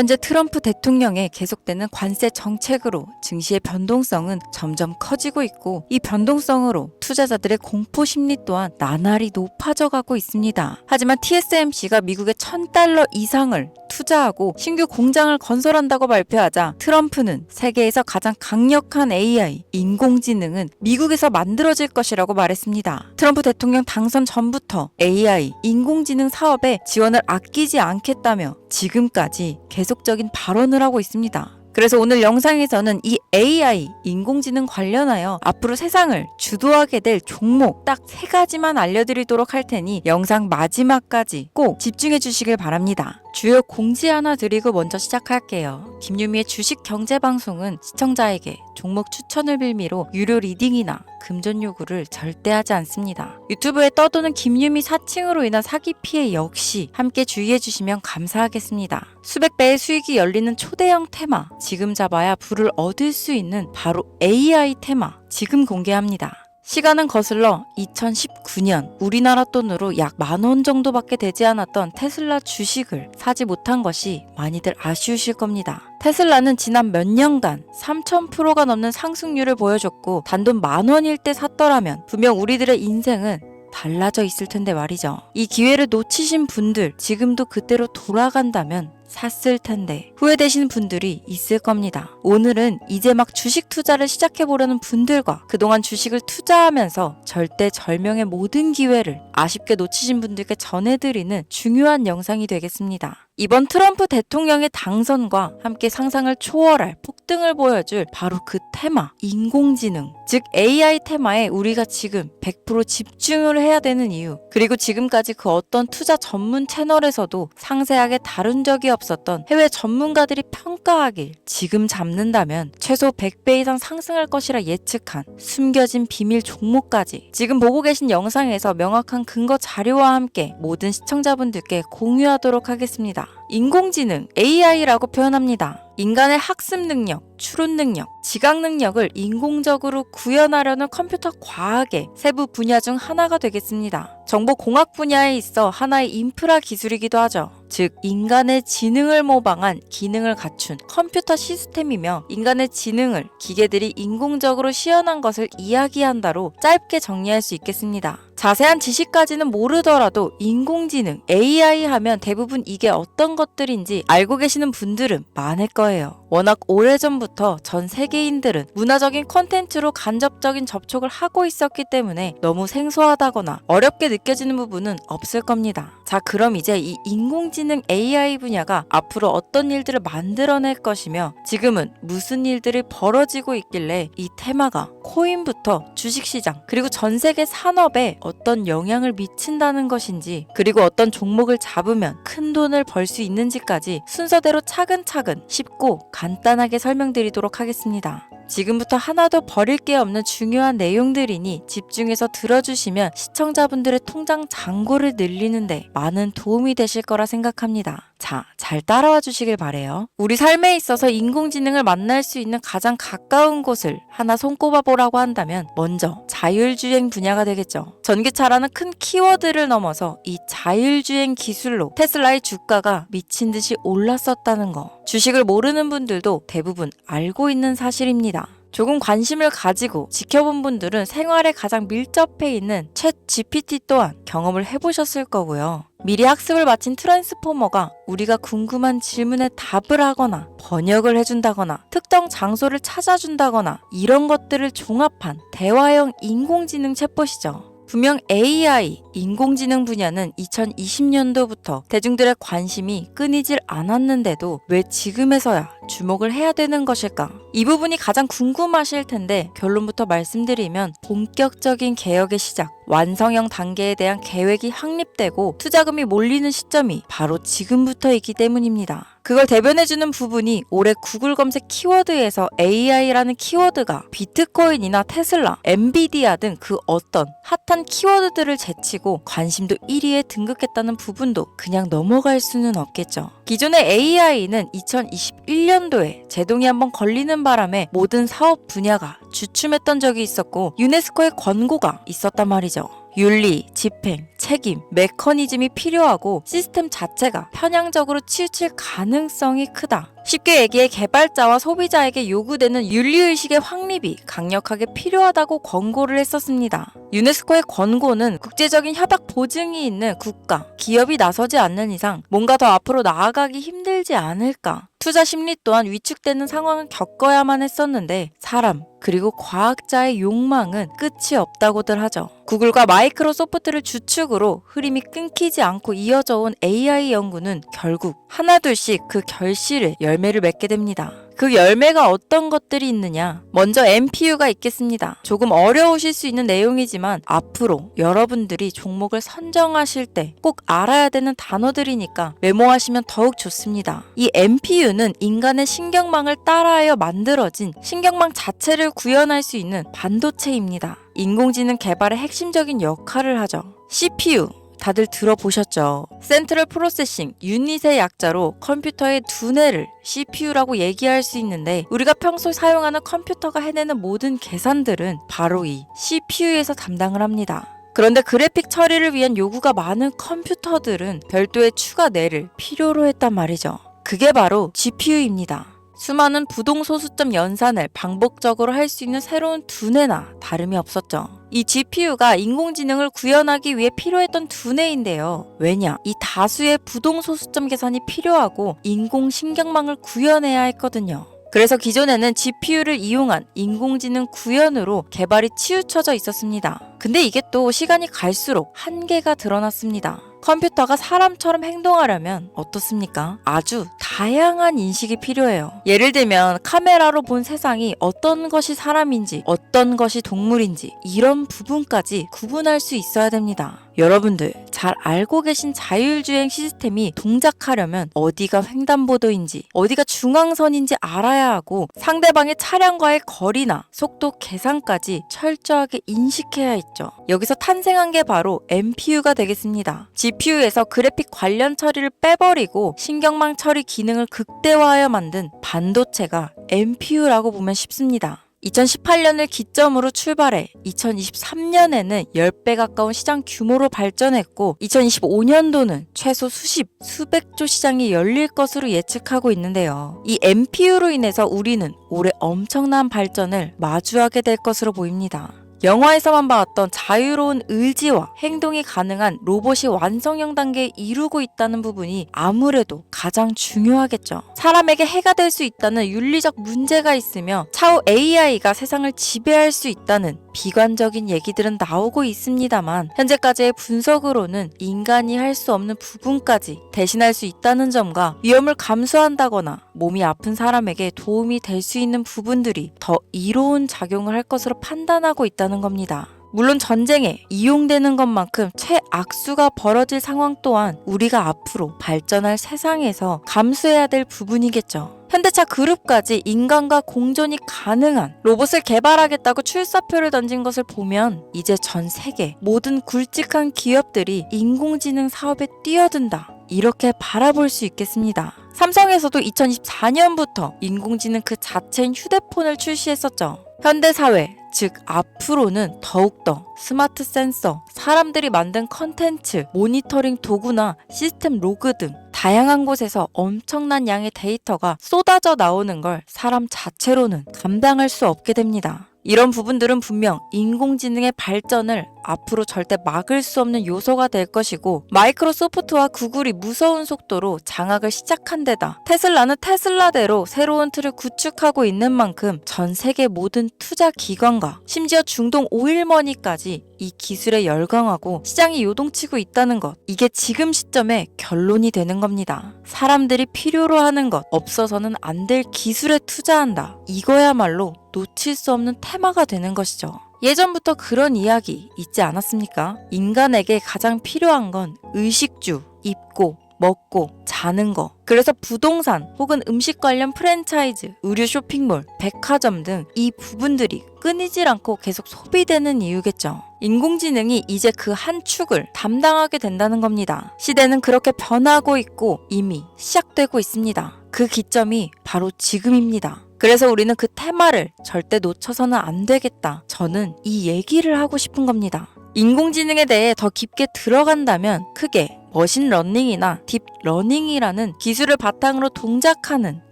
현재 트럼프 대통령의 계속되는 관세 정책으로 증시의 변동성은 점점 커지고 있고, 이 변동성으로 투자자들의 공포 심리 또한 나날이 높아져 가고 있습니다. 하지만 TSMC가 미국의 $1,000 이상을 투자하고 신규 공장을 건설한다고 발표하자 트럼프는 세계에서 가장 강력한 AI, 인공지능은 미국에서 만들어질 것이라고 말했습니다. 트럼프 대통령 당선 전부터 AI, 인공지능 사업에 지원을 아끼지 않겠다며 지금까지 계속적인 발언을 하고 있습니다. 그래서 오늘 영상에서는 이 AI, 인공지능 관련하여 앞으로 세상을 주도하게 될 종목 딱 3가지만 알려드리도록 할 테니 영상 마지막까지 꼭 집중해 주시길 바랍니다. 주요 공지 하나 드리고 먼저 시작할게요. 김유미의 주식 경제 방송은 시청자에게 종목 추천을 빌미로 유료 리딩이나 금전 요구를 절대 하지 않습니다. 유튜브에 떠도는 김유미 사칭으로 인한 사기 피해 역시 함께 주의해 주시면 감사하겠습니다. 수백 배의 수익이 열리는 초대형 테마, 지금 잡아야 부를 얻을 수 있는 바로 AI 테마, 지금 공개합니다. 시간은 거슬러 2019년 우리나라 돈으로 약 10,000원 정도밖에 되지 않았던 테슬라 주식을 사지 못한 것이 많이들 아쉬우실 겁니다. 테슬라는 지난 몇 년간 3000%가 넘는 상승률을 보여줬고, 단돈 10,000원일 때 샀더라면 분명 우리들의 인생은 달라져 있을 텐데 말이죠. 이 기회를 놓치신 분들, 지금도 그때로 돌아간다면 샀을 텐데 후회되시는 분들이 있을 겁니다. 오늘은 이제 막 주식 투자를 시작해보려는 분들과 그동안 주식을 투자하면서 절대절명의 모든 기회를 아쉽게 놓치신 분들께 전해드리는 중요한 영상이 되겠습니다. 이번 트럼프 대통령의 당선과 함께 상상을 초월할 폭등을 보여줄 바로 그 테마, 인공지능, 즉 AI 테마에 우리가 지금 100% 집중을 해야 되는 이유, 그리고 지금까지 그 어떤 투자 전문 채널에서도 상세하게 다룬 적이 없었던 해외 전문가들이 평가하길 지금 잡는다면 최소 100배 이상 상승할 것이라 예측한 숨겨진 비밀 종목까지 지금 보고 계신 영상에서 명확한 근거 자료와 함께 모든 시청자분들께 공유하도록 하겠습니다. 인공지능, AI라고 표현합니다. 인간의 학습 능력, 추론 능력, 지각 능력을 인공적으로 구현하려는 컴퓨터 과학의 세부 분야 중 하나가 되겠습니다. 정보공학 분야에 있어 하나의 인프라 기술이기도 하죠. 즉, 인간의 지능을 모방한 기능을 갖춘 컴퓨터 시스템이며, 인간의 지능을 기계들이 인공적으로 시연한 것을 이야기한다로 짧게 정리할 수 있겠습니다. 자세한 지식까지는 모르더라도 인공지능, AI 하면 대부분 이게 어떤 것들인지 알고 계시는 분들은 많을 거예요. 워낙 오래전부터 전 세계인들은 문화적인 콘텐츠로 간접적인 접촉을 하고 있었기 때문에 너무 생소하다거나 어렵게 느껴지는 부분은 없을 겁니다. 자, 그럼 이제 이 인공지능 AI 분야가 앞으로 어떤 일들을 만들어낼 것이며 지금은 무슨 일들이 벌어지고 있길래 이 테마가 코인부터 주식시장 그리고 전 세계 산업에 어떤 영향을 미친다는 것인지, 그리고 어떤 종목을 잡으면 큰 돈을 벌 수 있는지까지 순서대로 차근차근 쉽고 간단하게 설명드리도록 하겠습니다. 지금부터 하나도 버릴 게 없는 중요한 내용들이니 집중해서 들어주시면 시청자분들의 통장 잔고를 늘리는데 많은 도움이 되실 거라 생각합니다. 자, 잘 따라와 주시길 바래요. 우리 삶에 있어서 인공지능을 만날 수 있는 가장 가까운 곳을 하나 손꼽아 보라고 한다면 먼저 자율주행 분야가 되겠죠. 전기차라는 큰 키워드를 넘어서 이 자율주행 기술로 테슬라의 주가가 미친 듯이 올랐었다는 거, 주식을 모르는 분들도 대부분 알고 있는 사실입니다. 조금 관심을 가지고 지켜본 분들은 생활에 가장 밀접해 있는 챗 GPT 또한 경험을 해보셨을 거고요. 미리 학습을 마친 트랜스포머가 우리가 궁금한 질문에 답을 하거나 번역을 해준다거나 특정 장소를 찾아준다거나 이런 것들을 종합한 대화형 인공지능 챗봇이죠. 분명 AI, 인공지능 분야는 2020년도부터 대중들의 관심이 끊이질 않았는데도 왜 지금에서야 주목을 해야 되는 것일까? 이 부분이 가장 궁금하실 텐데 결론부터 말씀드리면 본격적인 개혁의 시작, 완성형 단계에 대한 계획이 확립되고 투자금이 몰리는 시점이 바로 지금부터이기 때문입니다. 그걸 대변해주는 부분이 올해 구글 검색 키워드에서 AI라는 키워드가 비트코인이나 테슬라, 엔비디아 등 그 어떤 핫한 키워드들을 제치고 관심도 1위에 등극했다는 부분도 그냥 넘어갈 수는 없겠죠. 기존의 AI는 2021년도에 제동이 한번 걸리는 바람에 모든 사업 분야가 주춤했던 적이 있었고 유네스코의 권고가 있었단 말이죠. 윤리, 집행, 책임, 메커니즘이 필요하고 시스템 자체가 편향적으로 치우칠 가능성이 크다. 쉽게 얘기해 개발자와 소비자에게 요구되는 윤리의식의 확립이 강력하게 필요하다고 권고를 했었습니다. 유네스코의 권고는 국제적인 협약 보증이 있는 국가, 기업이 나서지 않는 이상 뭔가 더 앞으로 나아가기 힘들지 않을까. 투자 심리 또한 위축되는 상황을 겪어야만 했었는데 사람 그리고 과학자의 욕망은 끝이 없다고들 하죠. 구글과 마이크로소프트를 주축으로 흐름이 끊기지 않고 이어져 온 AI 연구는 결국 하나둘씩 그 결실을 열매를 맺게 됩니다. 그 열매가 어떤 것들이 있느냐? 먼저 NPU가 있겠습니다. 조금 어려우실 수 있는 내용이지만 앞으로 여러분들이 종목을 선정하실 때 꼭 알아야 되는 단어들이니까 메모하시면 더욱 좋습니다. 이 NPU는 인간의 신경망을 따라하여 만들어진 신경망 자체를 구현할 수 있는 반도체입니다. 인공지능 개발의 핵심적인 역할을 하죠. CPU 다들 들어보셨죠? 센트럴 프로세싱 유닛의 약자로 컴퓨터의 두뇌를 CPU라고 얘기할 수 있는데 우리가 평소 사용하는 컴퓨터가 해내는 모든 계산들은 바로 이 CPU에서 담당을 합니다. 그런데 그래픽 처리를 위한 요구가 많은 컴퓨터들은 별도의 추가 뇌를 필요로 했단 말이죠. 그게 바로 GPU입니다. 수많은 부동소수점 연산을 반복적으로 할 수 있는 새로운 두뇌나 다름이 없었죠. 이 GPU가 인공지능을 구현하기 위해 필요했던 두뇌인데요. 왜냐? 이 다수의 부동소수점 계산이 필요하고 인공신경망을 구현해야 했거든요. 그래서 기존에는 GPU를 이용한 인공지능 구현으로 개발이 치우쳐져 있었습니다. 근데 이게 또 시간이 갈수록 한계가 드러났습니다. 컴퓨터가 사람처럼 행동하려면 어떻습니까? 아주 다양한 인식이 필요해요. 예를 들면 카메라로 본 세상이 어떤 것이 사람인지 어떤 것이 동물인지 이런 부분까지 구분할 수 있어야 됩니다. 여러분들 잘 알고 계신 자율주행 시스템이 동작하려면 어디가 횡단보도인지 어디가 중앙선인지 알아야 하고 상대방의 차량과의 거리나 속도 계산까지 철저하게 인식해야 했죠. 여기서 탄생한 게 바로 NPU가 되겠습니다. GPU에서 그래픽 관련 처리를 빼버리고 신경망 처리 기능을 극대화하여 만든 반도체가 NPU라고 보면 쉽습니다. 2018년을 기점으로 출발해 2023년에는 10배 가까운 시장 규모로 발전했고 2025년도는 최소 수백조 시장이 열릴 것으로 예측하고 있는데요. 이 NPU로 인해서 우리는 올해 엄청난 발전을 마주하게 될 것으로 보입니다. 영화에서만 봤던 자유로운 의지와 행동이 가능한 로봇이 완성형 단계에 이루고 있다는 부분이 아무래도 가장 중요하겠죠. 사람에게 해가 될 수 있다는 윤리적 문제가 있으며 차후 AI가 세상을 지배할 수 있다는 비관적인 얘기들은 나오고 있습니다만 현재까지의 분석으로는 인간이 할 수 없는 부분까지 대신할 수 있다는 점과 위험을 감수한다거나 몸이 아픈 사람에게 도움이 될 수 있는 부분들이 더 이로운 작용을 할 것으로 판단하고 있다는 겁니다. 물론 전쟁에 이용되는 것만큼 최악수가 벌어질 상황 또한 우리가 앞으로 발전할 세상에서 감수해야 될 부분이겠죠. 현대차 그룹까지 인간과 공존이 가능한 로봇을 개발하겠다고 출사표를 던진 것을 보면 이제 전 세계 모든 굵직한 기업들이 인공지능 사업에 뛰어든다. 이렇게 바라볼 수 있겠습니다. 삼성에서도 2024년부터 인공지능 그 자체인 휴대폰을 출시했었죠. 현대사회, 즉 앞으로는 더욱더 스마트 센서, 사람들이 만든 컨텐츠, 모니터링 도구나 시스템 로그 등 다양한 곳에서 엄청난 양의 데이터가 쏟아져 나오는 걸 사람 자체로는 감당할 수 없게 됩니다. 이런 부분들은 분명 인공지능의 발전을 앞으로 절대 막을 수 없는 요소가 될 것이고 마이크로소프트와 구글이 무서운 속도로 장악을 시작한 데다 테슬라는 테슬라대로 새로운 틀을 구축하고 있는 만큼 전 세계 모든 투자 기관과 심지어 중동 오일머니까지 이 기술에 열광하고 시장이 요동치고 있다는 것, 이게 지금 시점에 결론이 되는 겁니다. 사람들이 필요로 하는 것, 없어서는 안 될 기술에 투자한다. 이거야말로 놓칠 수 없는 테마가 되는 것이죠. 예전부터 그런 이야기 있지 않았습니까? 인간에게 가장 필요한 건 의식주, 입고, 먹고, 자는 거. 그래서 부동산 혹은 음식 관련 프랜차이즈, 의류 쇼핑몰, 백화점 등 이 부분들이 끊이질 않고 계속 소비되는 이유겠죠. 인공지능이 이제 그 한 축을 담당하게 된다는 겁니다. 시대는 그렇게 변하고 있고 이미 시작되고 있습니다. 그 기점이 바로 지금입니다. 그래서 우리는 그 테마를 절대 놓쳐서는 안 되겠다. 저는 이 얘기를 하고 싶은 겁니다. 인공지능에 대해 더 깊게 들어간다면 크게 머신러닝이나 딥러닝이라는 기술을 바탕으로 동작하는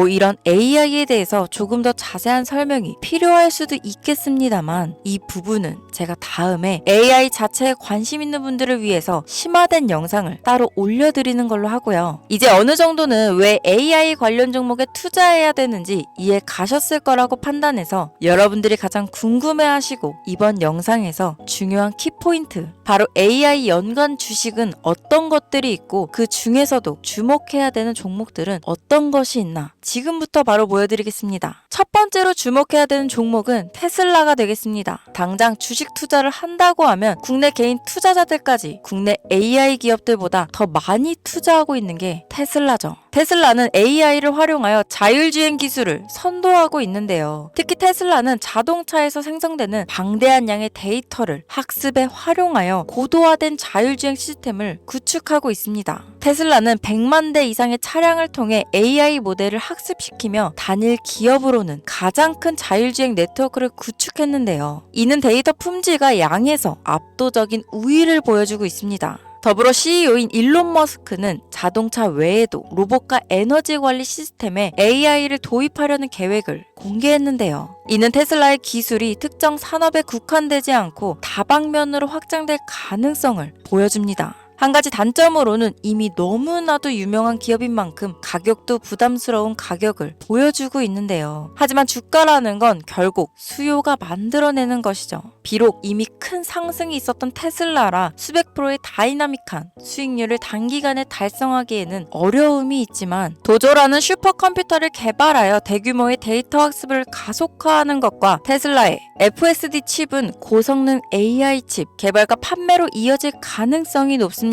이런 AI에 대해서 조금 더 자세한 설명이 필요할 수도 있겠습니다만 이 부분은 제가 다음에 AI 자체에 관심 있는 분들을 위해서 심화된 영상을 따로 올려드리는 걸로 하고요. 이제 어느 정도는 왜 AI 관련 종목에 투자해야 되는지 이해 가셨을 거라고 판단해서 여러분들이 가장 궁금해하시고 이번 영상에서 중요한 키포인트 바로 AI 연관 주식은 어떤 것들이 있고 그 중에서도 주목해야 되는 종목들은 어떤 것이 있나 지금부터 바로 보여드리겠습니다. 첫 번째로 주목해야 되는 종목은 테슬라가 되겠습니다. 당장 주식 투자를 한다고 하면 국내 개인 투자자들까지 국내 AI 기업들보다 더 많이 투자하고 있는 게 테슬라죠. 테슬라는 AI를 활용하여 자율주행 기술을 선도하고 있는데요. 특히 테슬라는 자동차에서 생성되는 방대한 양의 데이터를 학습에 활용하여 고도화된 자율주행 시스템을 구축하고 있습니다. 테슬라는 100만 대 이상의 차량을 통해 AI 모델을 학습시키며 단일 기업으로는 가장 큰 자율주행 네트워크를 구축했는데요. 이는 데이터 품질과 양에서 압도적인 우위를 보여주고 있습니다. 더불어 CEO인 일론 머스크는 자동차 외에도 로봇과 에너지 관리 시스템에 AI를 도입하려는 계획을 공개했는데요. 이는 테슬라의 기술이 특정 산업에 국한되지 않고 다방면으로 확장될 가능성을 보여줍니다. 한 가지 단점으로는 이미 너무나도 유명한 기업인 만큼 가격도 부담스러운 가격을 보여주고 있는데요. 하지만 주가라는 건 결국 수요가 만들어내는 것이죠. 비록 이미 큰 상승이 있었던 테슬라라 수백 프로의 다이나믹한 수익률을 단기간에 달성하기에는 어려움이 있지만 도조라는 슈퍼컴퓨터를 개발하여 대규모의 데이터 학습을 가속화하는 것과 테슬라의 FSD 칩은 고성능 AI 칩 개발과 판매로 이어질 가능성이 높습니다.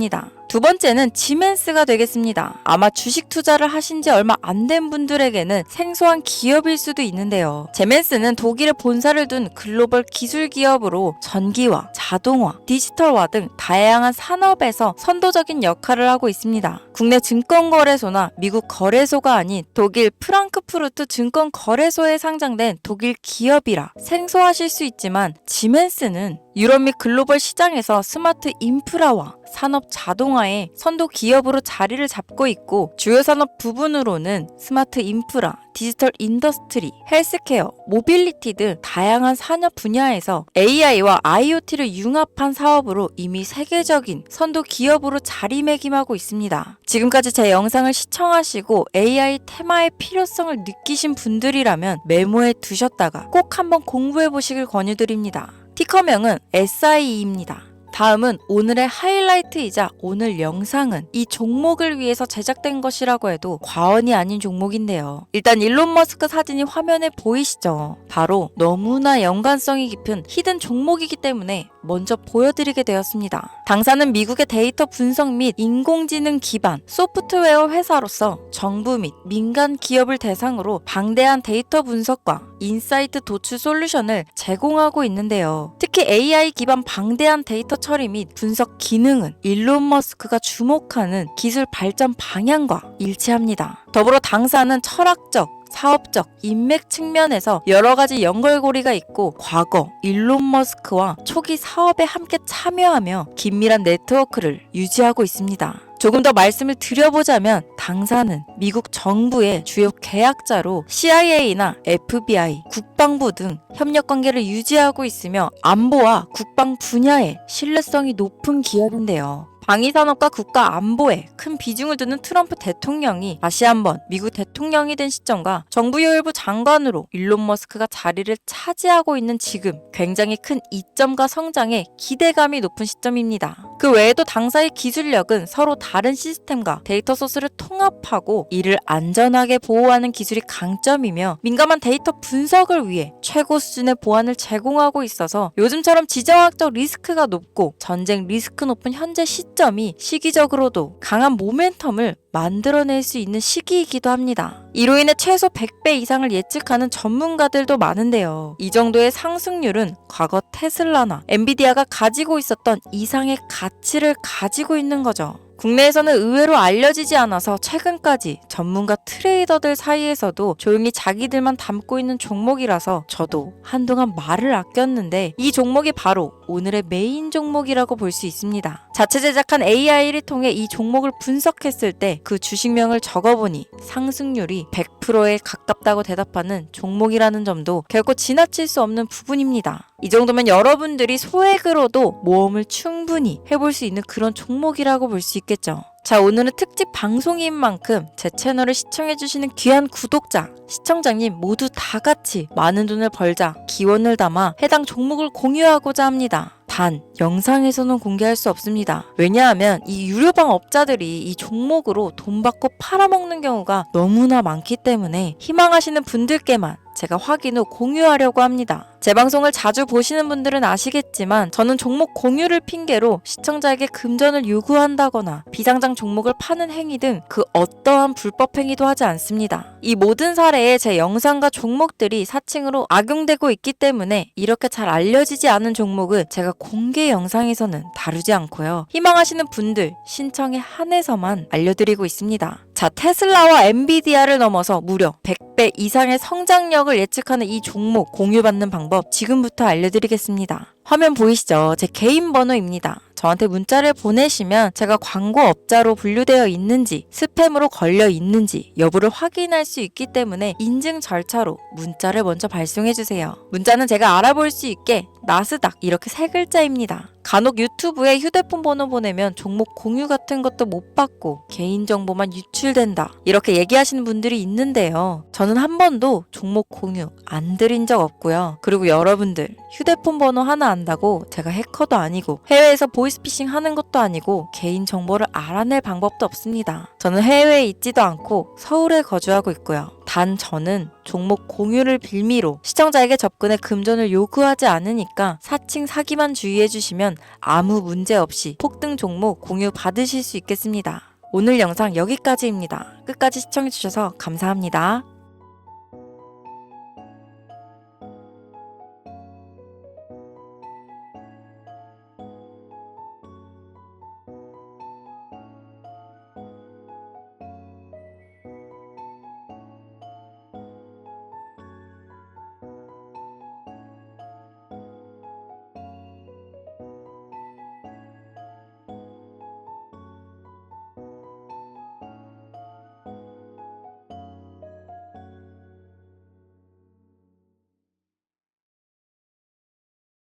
두 번째는 지멘스가 되겠습니다. 아마 주식 투자를 하신 지 얼마 안 된 분들에게는 생소한 기업일 수도 있는데요. 지멘스는 독일에 본사를 둔 글로벌 기술 기업으로 전기화, 자동화, 디지털화 등 다양한 산업에서 선도적인 역할을 하고 있습니다. 국내 증권거래소나 미국 거래소가 아닌 독일 프랑크푸르트 증권거래소에 상장된 독일 기업이라 생소하실 수 있지만 지멘스는 유럽 및 글로벌 시장에서 스마트 인프라와 산업 자동화의 선도 기업으로 자리를 잡고 있고 주요 산업 부분으로는 스마트 인프라, 디지털 인더스트리, 헬스케어, 모빌리티 등 다양한 산업 분야에서 AI와 IoT를 융합한 사업으로 이미 세계적인 선도 기업으로 자리매김하고 있습니다. 지금까지 제 영상을 시청하시고 AI 테마의 필요성을 느끼신 분들이라면 메모해 두셨다가 꼭 한번 공부해 보시길 권유드립니다. 티커명은 SIE입니다. 다음은 오늘의 하이라이트이자 오늘 영상은 이 종목을 위해서 제작된 것이라고 해도 과언이 아닌 종목인데요. 일단 일론 머스크 사진이 화면에 보이시죠? 바로 너무나 연관성이 깊은 히든 종목이기 때문에 먼저 보여드리게 되었습니다. 당사는 미국의 데이터 분석 및 인공지능 기반 소프트웨어 회사로서 정부 및 민간 기업을 대상으로 방대한 데이터 분석과 인사이트 도출 솔루션을 제공하고 있는데요. 특히 AI 기반 방대한 데이터 처리 및 분석 기능은 일론 머스크가 주목하는 기술 발전 방향과 일치합니다. 더불어 당사는 철학적, 사업적, 인맥 측면에서 여러 가지 연결고리가 있고 과거 일론 머스크와 초기 사업에 함께 참여하며 긴밀한 네트워크를 유지하고 있습니다. 조금 더 말씀을 드려보자면 당사는 미국 정부의 주요 계약자로 CIA나 FBI, 국방부 등 협력관계를 유지하고 있으며 안보와 국방 분야에 신뢰성이 높은 기업인데요. 방위산업과 국가 안보에 큰 비중을 두는 트럼프 대통령이 다시 한번 미국 대통령이 된 시점과 정부요일부 장관으로 일론 머스크가 자리를 차지하고 있는 지금 굉장히 큰 이점과 성장에 기대감이 높은 시점입니다. 그 외에도 당사의 기술력은 서로 다른 시스템과 데이터 소스를 통합하고 이를 안전하게 보호하는 기술이 강점이며 민감한 데이터 분석을 위해 최고 수준의 보안을 제공하고 있어서 요즘처럼 지정학적 리스크가 높고 전쟁 리스크 높은 현재 시점이 시기적으로도 강한 모멘텀을 만들어낼 수 있는 시기이기도 합니다. 이로 인해 최소 100배 이상을 예측하는 전문가들도 많은데요. 이 정도의 상승률은 과거 테슬라나 엔비디아가 가지고 있었던 이상의 가치를 가지고 있는 거죠. 국내에서는 의외로 알려지지 않아서 최근까지 전문가 트레이더들 사이에서도 조용히 자기들만 담고 있는 종목이라서 저도 한동안 말을 아꼈는데 이 종목이 바로 오늘의 메인 종목이라고 볼 수 있습니다. 자체 제작한 AI를 통해 이 종목을 분석했을 때 그 주식명을 적어보니 상승률이 100%에 가깝다고 대답하는 종목이라는 점도 결코 지나칠 수 없는 부분입니다. 이 정도면 여러분들이 소액으로도 모험을 충분히 해볼 수 있는 그런 종목이라고 볼 수 있겠죠. 자, 오늘은 특집 방송인 만큼 제 채널을 시청해주시는 귀한 구독자, 시청자님 모두 다 같이 많은 돈을 벌자 기원을 담아 해당 종목을 공유하고자 합니다. 단, 영상에서는 공개할 수 없습니다. 왜냐하면 이 유료방 업자들이 이 종목으로 돈 받고 팔아먹는 경우가 너무나 많기 때문에 희망하시는 분들께만 제가 확인 후 공유하려고 합니다. 제 방송을 자주 보시는 분들은 아시겠지만 저는 종목 공유를 핑계로 시청자에게 금전을 요구한다거나 비상장 종목을 파는 행위 등 그 어떠한 불법 행위도 하지 않습니다. 이 모든 사례에 제 영상과 종목들이 사칭으로 악용되고 있기 때문에 이렇게 잘 알려지지 않은 종목은 제가 공개 영상에서는 다루지 않고요. 희망하시는 분들 신청에 한해서만 알려드리고 있습니다. 자, 테슬라와 엔비디아를 넘어서 무려 100배 이상의 성장력을 예측하는 이 종목 공유받는 방법 지금부터 알려드리겠습니다. 화면 보이시죠? 제 개인 번호입니다. 저한테 문자를 보내시면 제가 광고업자로 분류되어 있는지 스팸으로 걸려 있는지 여부를 확인할 수 있기 때문에 인증 절차로 문자를 먼저 발송해주세요. 문자는 제가 알아볼 수 있게 나스닥 이렇게 3글자입니다. 간혹 유튜브에 휴대폰 번호 보내면 종목 공유 같은 것도 못 받고 개인정보만 유출된다 이렇게 얘기하시는 분들이 있는데요. 저는 한 번도 종목 공유 안 드린 적 없고요. 그리고 여러분들 휴대폰 번호 하나 안다고 제가 해커도 아니고 해외에서 보이스피싱 하는 것도 아니고 개인정보를 알아낼 방법도 없습니다. 저는 해외에 있지도 않고 서울에 거주하고 있고요. 단 저는 종목 공유를 빌미로 시청자에게 접근해 금전을 요구하지 않으니까 사칭 사기만 주의해주시면 아무 문제 없이 폭등 종목 공유 받으실 수 있겠습니다. 오늘 영상 여기까지입니다. 끝까지 시청해주셔서 감사합니다.